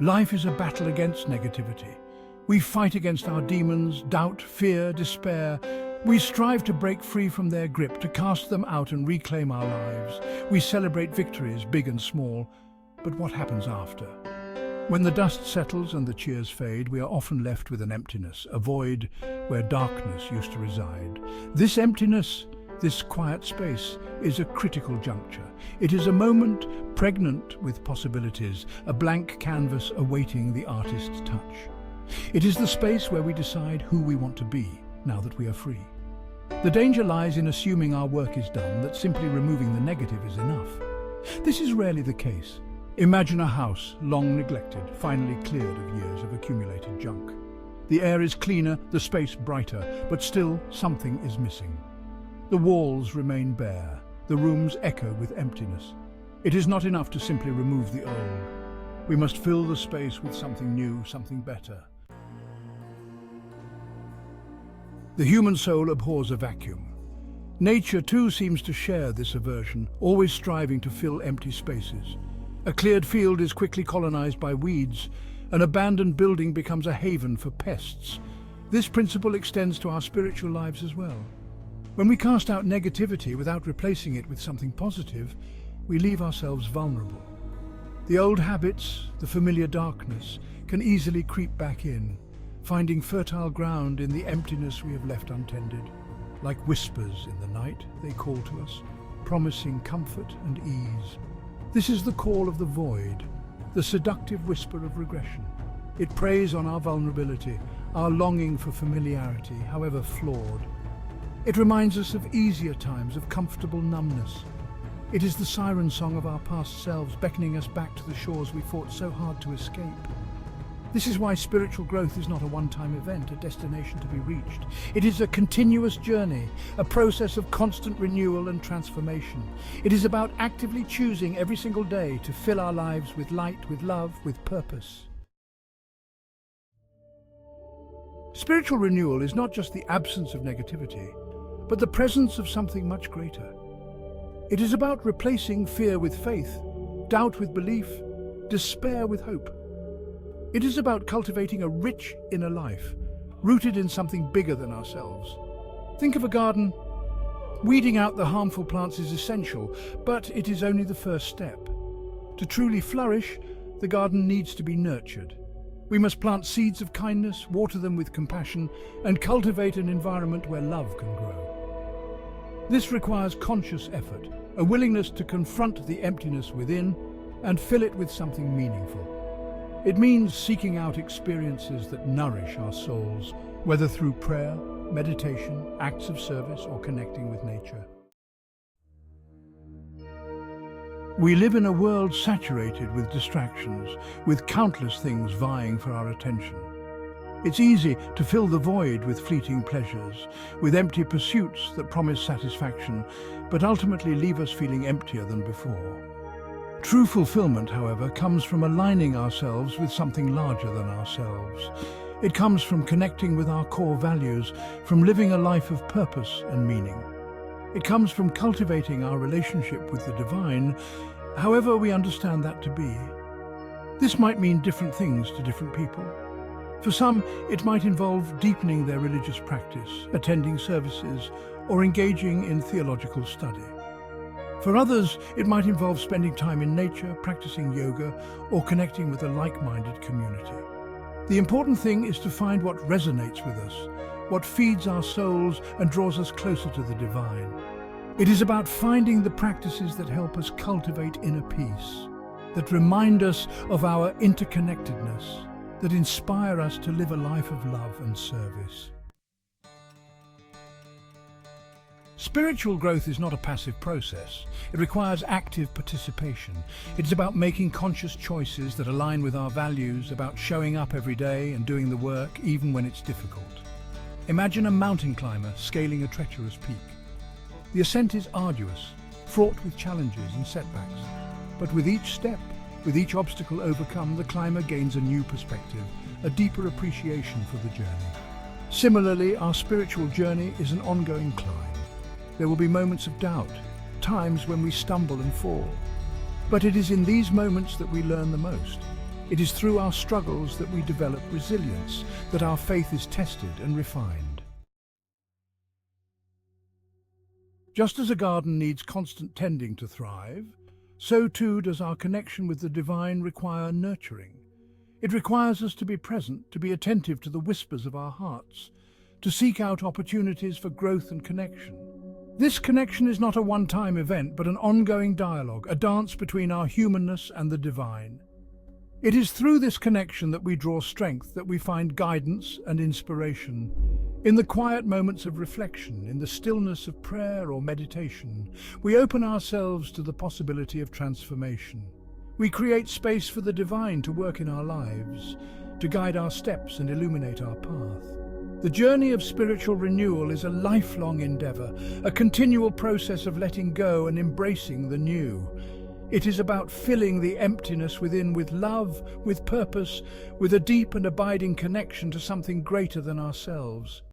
Life is a battle against negativity. We fight against our demons, doubt, fear, despair. We strive to break free from their grip, to cast them out and reclaim our lives. We celebrate victories, big and small. But what happens after? When the dust settles and the cheers fade, we are often left with an emptiness, a void where darkness used to reside. This emptiness, this quiet space, is a critical juncture. It is a moment pregnant with possibilities, a blank canvas awaiting the artist's touch. It is the space where we decide who we want to be, now that we are free. The danger lies in assuming our work is done, that simply removing the negative is enough. This is rarely the case. Imagine a house, long neglected, finally cleared of years of accumulated junk. The air is cleaner, the space brighter, but still something is missing. The walls remain bare, the rooms echo with emptiness. It is not enough to simply remove the old. We must fill the space with something new, something better. The human soul abhors a vacuum. Nature too seems to share this aversion, always striving to fill empty spaces. A cleared field is quickly colonized by weeds. An abandoned building becomes a haven for pests. This principle extends to our spiritual lives as well. When we cast out negativity without replacing it with something positive, we leave ourselves vulnerable. The old habits, the familiar darkness, can easily creep back in, finding fertile ground in the emptiness we have left untended. Like whispers in the night, they call to us, promising comfort and ease. This is the call of the void, the seductive whisper of regression. It preys on our vulnerability, our longing for familiarity, however flawed. It reminds us of easier times, of comfortable numbness. It is the siren song of our past selves, beckoning us back to the shores we fought so hard to escape. This is why spiritual growth is not a one-time event, a destination to be reached. It is a continuous journey, a process of constant renewal and transformation. It is about actively choosing every single day to fill our lives with light, with love, with purpose. Spiritual renewal is not just the absence of negativity, but the presence of something much greater. It is about replacing fear with faith, doubt with belief, despair with hope. It is about cultivating a rich inner life, rooted in something bigger than ourselves. Think of a garden. Weeding out the harmful plants is essential, but it is only the first step. To truly flourish, the garden needs to be nurtured. We must plant seeds of kindness, water them with compassion, and cultivate an environment where love can grow. This requires conscious effort, a willingness to confront the emptiness within and fill it with something meaningful. It means seeking out experiences that nourish our souls, whether through prayer, meditation, acts of service, or connecting with nature. We live in a world saturated with distractions, with countless things vying for our attention. It's easy to fill the void with fleeting pleasures, with empty pursuits that promise satisfaction, but ultimately leave us feeling emptier than before. True fulfillment, however, comes from aligning ourselves with something larger than ourselves. It comes from connecting with our core values, from living a life of purpose and meaning. It comes from cultivating our relationship with the divine, however we understand that to be. This might mean different things to different people. For some, it might involve deepening their religious practice, attending services, or engaging in theological study. For others, it might involve spending time in nature, practicing yoga, or connecting with a like-minded community. The important thing is to find what resonates with us, what feeds our souls and draws us closer to the divine. It is about finding the practices that help us cultivate inner peace, that remind us of our interconnectedness, that inspire us to live a life of love and service. Spiritual growth is not a passive process. It requires active participation. It's about making conscious choices that align with our values, about showing up every day and doing the work even when it's difficult. Imagine a mountain climber scaling a treacherous peak. The ascent is arduous, fraught with challenges and setbacks. But with each step, with each obstacle overcome, the climber gains a new perspective, a deeper appreciation for the journey. Similarly, our spiritual journey is an ongoing climb. There will be moments of doubt, times when we stumble and fall. But it is in these moments that we learn the most. It is through our struggles that we develop resilience, that our faith is tested and refined. Just as a garden needs constant tending to thrive, so too does our connection with the divine require nurturing. It requires us to be present, to be attentive to the whispers of our hearts, to seek out opportunities for growth and connection. This connection is not a one-time event, but an ongoing dialogue, a dance between our humanness and the divine. It is through this connection that we draw strength, that we find guidance and inspiration. In the quiet moments of reflection, in the stillness of prayer or meditation, we open ourselves to the possibility of transformation. We create space for the divine to work in our lives, to guide our steps and illuminate our path. The journey of spiritual renewal is a lifelong endeavor, a continual process of letting go and embracing the new. It is about filling the emptiness within with love, with purpose, with a deep and abiding connection to something greater than ourselves.